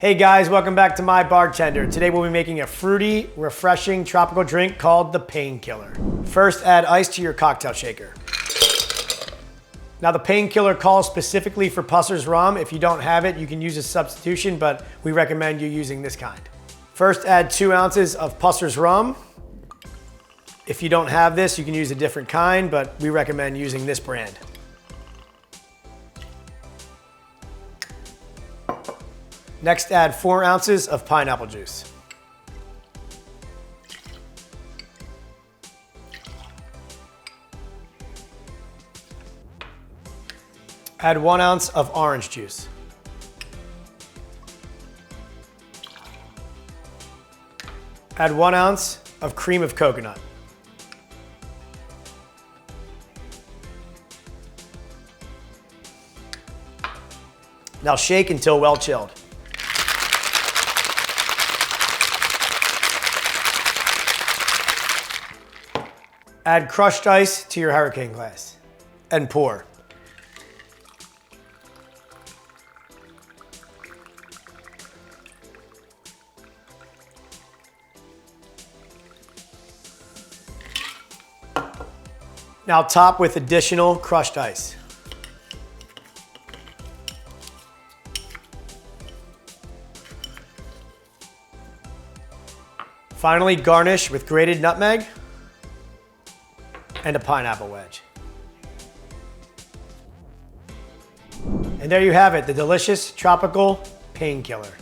Hey guys, welcome back to Mybartender. Today we'll be making a fruity, refreshing tropical drink called the Painkiller. First, add ice to your cocktail shaker. Now the Painkiller calls specifically for Pussers Rum. If you don't have it, you can use a substitution, but we recommend you using this kind. First, add 2 ounces of Pussers Rum. If you don't have this, you can use a different kind, but we recommend using this brand. Next, add 4 ounces of pineapple juice. Add 1 ounce of orange juice. Add 1 ounce of cream of coconut. Now shake until well chilled. Add crushed ice to your hurricane glass and pour. Now top with additional crushed ice. Finally, garnish with grated nutmeg and a pineapple wedge. And there you have it, the delicious tropical Painkiller.